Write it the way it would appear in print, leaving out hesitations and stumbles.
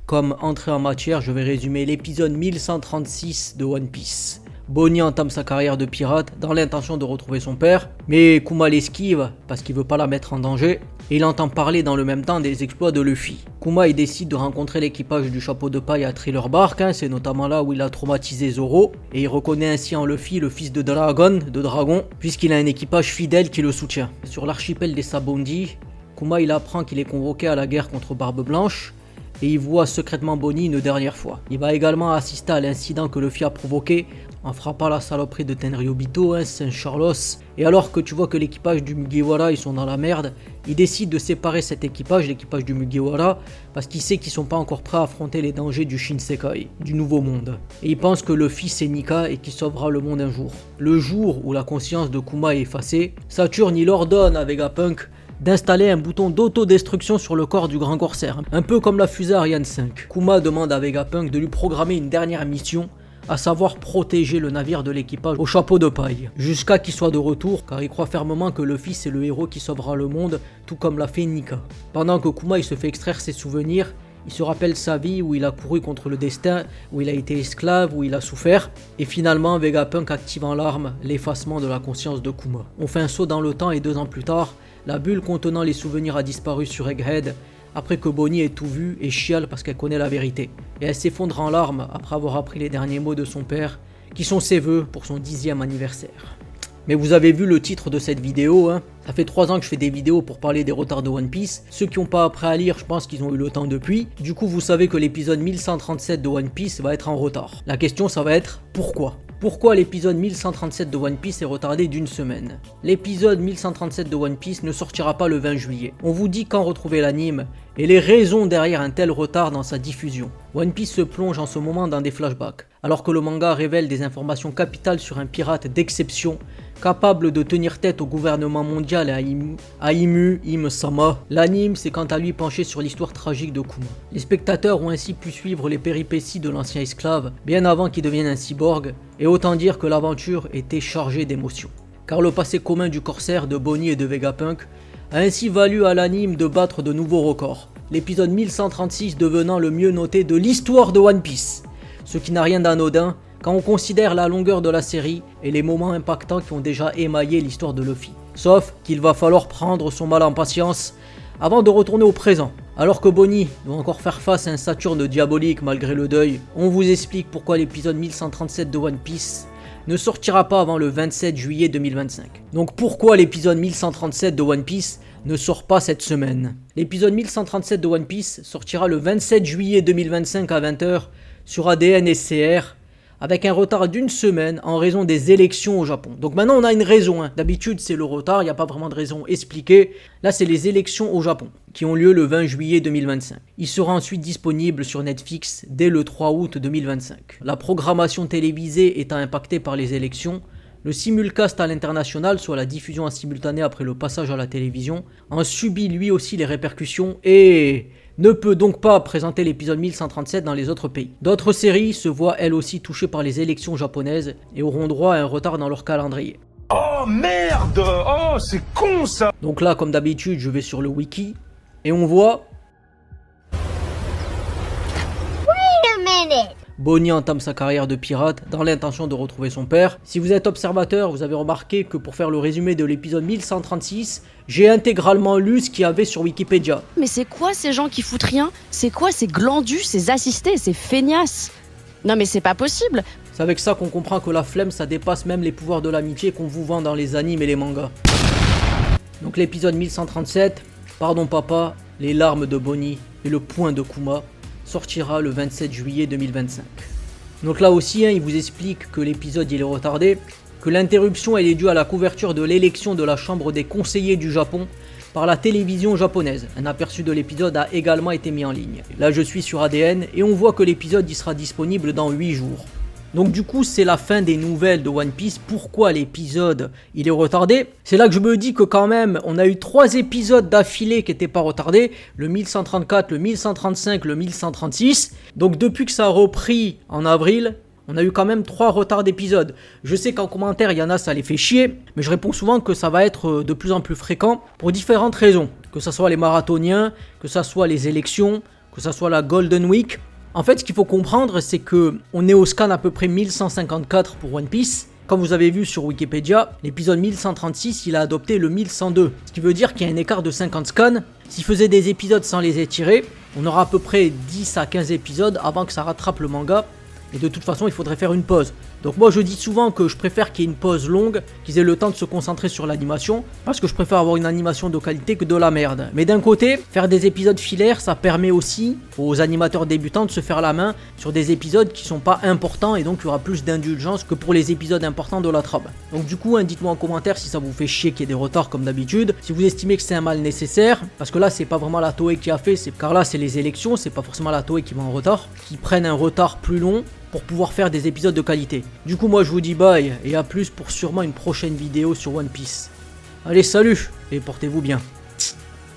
Comme entrée en matière, je vais résumer l'épisode 1136 de One Piece. Bonnie entame sa carrière de pirate dans l'intention de retrouver son père, mais Kuma l'esquive parce qu'il veut pas la mettre en danger, et il entend parler dans le même temps des exploits de Luffy. Kuma il décide de rencontrer l'équipage du chapeau de paille à Thriller Bark, c'est notamment là où il a traumatisé Zoro, et il reconnaît ainsi en Luffy le fils de Dragon, puisqu'il a un équipage fidèle qui le soutient. Sur l'archipel des Sabondi, Kuma il apprend qu'il est convoqué à la guerre contre Barbe Blanche, et il voit secrètement Bonnie une dernière fois. Il va également assister à l'incident que Luffy a provoqué en frappant la saloperie de Tenryubito, Saint-Charlos. Et alors que tu vois que l'équipage du Mugiwara ils sont dans la merde, il décide de séparer cet équipage, l'équipage du Mugiwara, parce qu'il sait qu'ils sont pas encore prêts à affronter les dangers du Shinsekai, du nouveau monde. Et il pense que Luffy c'est Nika et qu'il sauvera le monde un jour. Le jour où la conscience de Kuma est effacée, Saturne il ordonne à Vegapunk d'installer un bouton d'autodestruction sur le corps du grand corsaire, un peu comme la fusée Ariane 5. Kuma demande à Vegapunk de lui programmer une dernière mission, à savoir protéger le navire de l'équipage au chapeau de paille, jusqu'à qu'il soit de retour, car il croit fermement que Luffy c'est le héros qui sauvera le monde, tout comme l'a fait Nika. Pendant que Kuma il se fait extraire ses souvenirs, il se rappelle sa vie où il a couru contre le destin, où il a été esclave, où il a souffert, et finalement Vegapunk active en larmes l'effacement de la conscience de Kuma. On fait un saut dans le temps et 2 ans plus tard, la bulle contenant les souvenirs a disparu sur Egghead, après que Bonnie ait tout vu et chiale parce qu'elle connaît la vérité. Et elle s'effondre en larmes après avoir appris les derniers mots de son père, qui sont ses vœux pour son 10e anniversaire. Mais vous avez vu le titre de cette vidéo, Ça fait 3 ans que je fais des vidéos pour parler des retards de One Piece. Ceux qui n'ont pas appris à lire, je pense qu'ils ont eu le temps depuis. Du coup, vous savez que l'épisode 1137 de One Piece va être en retard. La question, ça va être pourquoi ? Pourquoi l'épisode 1137 de One Piece est retardé d'une semaine? L'épisode 1137 de One Piece ne sortira pas le 20 juillet. On vous dit quand retrouver l'anime et les raisons derrière un tel retard dans sa diffusion. One Piece se plonge en ce moment dans des flashbacks, alors que le manga révèle des informations capitales sur un pirate d'exception, capable de tenir tête au gouvernement mondial et à Im-sama. L'anime s'est quant à lui penché sur l'histoire tragique de Kuma. Les spectateurs ont ainsi pu suivre les péripéties de l'ancien esclave, bien avant qu'il devienne un cyborg, et autant dire que l'aventure était chargée d'émotions. Car le passé commun du corsaire, de Bonnie et de Vegapunk a ainsi valu à l'anime de battre de nouveaux records, l'épisode 1136 devenant le mieux noté de l'histoire de One Piece, ce qui n'a rien d'anodin quand on considère la longueur de la série et les moments impactants qui ont déjà émaillé l'histoire de Luffy. Sauf qu'il va falloir prendre son mal en patience avant de retourner au présent. Alors que Bonnie doit encore faire face à un Saturne diabolique malgré le deuil, on vous explique pourquoi l'épisode 1137 de One Piece ne sortira pas avant le 27 juillet 2025. Donc pourquoi l'épisode 1137 de One Piece ne sort pas cette semaine? L'épisode 1137 de One Piece sortira le 27 juillet 2025 à 20h sur ADN et CR, avec un retard d'une semaine en raison des élections au Japon. Donc maintenant on a une raison, D'habitude c'est le retard, il n'y a pas vraiment de raison expliquée. Là c'est les élections au Japon, qui ont lieu le 20 juillet 2025. Il sera ensuite disponible sur Netflix dès le 3 août 2025. La programmation télévisée étant impactée par les élections, le simulcast à l'international, soit la diffusion en simultané après le passage à la télévision, en subit lui aussi les répercussions et ne peut donc pas présenter l'épisode 1137 dans les autres pays. D'autres séries se voient elles aussi touchées par les élections japonaises et auront droit à un retard dans leur calendrier. Oh merde! Oh c'est con ça! Donc là comme d'habitude je vais sur le wiki et on voit... Wait a minute! Bonnie entame sa carrière de pirate dans l'intention de retrouver son père. Si vous êtes observateur, vous avez remarqué que pour faire le résumé de l'épisode 1136, j'ai intégralement lu ce qu'il y avait sur Wikipédia. Mais c'est quoi ces gens qui foutent rien? C'est quoi ces glandus, ces assistés, ces feignasses? Non mais c'est pas possible. C'est avec ça qu'on comprend que la flemme ça dépasse même les pouvoirs de l'amitié qu'on vous vend dans les animes et les mangas. Donc l'épisode 1137, pardon papa, les larmes de Bonnie et le poing de Kuma, sortira le 27 juillet 2025. Donc là aussi, il vous explique que l'épisode il est retardé, que l'interruption elle est due à la couverture de l'élection de la Chambre des conseillers du Japon par la télévision japonaise. Un aperçu de l'épisode a également été mis en ligne. Là je suis sur ADN et on voit que l'épisode il sera disponible dans 8 jours. Donc du coup c'est la fin des nouvelles de One Piece. Pourquoi l'épisode il est retardé? C'est là que je me dis que quand même on a eu 3 épisodes d'affilée qui n'étaient pas retardés, le 1134, le 1135, le 1136. Donc depuis que ça a repris en avril, on a eu quand même 3 retards d'épisodes. Je sais qu'en commentaire il y en a ça les fait chier, mais je réponds souvent que ça va être de plus en plus fréquent pour différentes raisons. Que ça soit les marathoniens, que ça soit les élections, que que ça soit la Golden Week. En fait, ce qu'il faut comprendre, c'est que on est au scan à peu près 1154 pour One Piece. Comme vous avez vu sur Wikipédia, l'épisode 1136, il a adopté le 1102. Ce qui veut dire qu'il y a un écart de 50 scans. S'il faisait des épisodes sans les étirer, on aura à peu près 10 à 15 épisodes avant que ça rattrape le manga. Et de toute façon, il faudrait faire une pause. Donc moi, je dis souvent que je préfère qu'il y ait une pause longue, qu'ils aient le temps de se concentrer sur l'animation, parce que je préfère avoir une animation de qualité que de la merde. Mais d'un côté, faire des épisodes filaires, ça permet aussi aux animateurs débutants de se faire la main sur des épisodes qui sont pas importants, et donc il y aura plus d'indulgence que pour les épisodes importants de la trame. Donc du coup, dites-moi en commentaire si ça vous fait chier qu'il y ait des retards comme d'habitude, si vous estimez que c'est un mal nécessaire, parce que là, c'est pas vraiment la Toei qui a fait, car là, c'est les élections, c'est pas forcément la Toei qui va en retard, qui prennent un retard plus long pour pouvoir faire des épisodes de qualité. Du coup, moi je vous dis bye et à plus pour sûrement une prochaine vidéo sur One Piece. Allez, salut et portez-vous bien.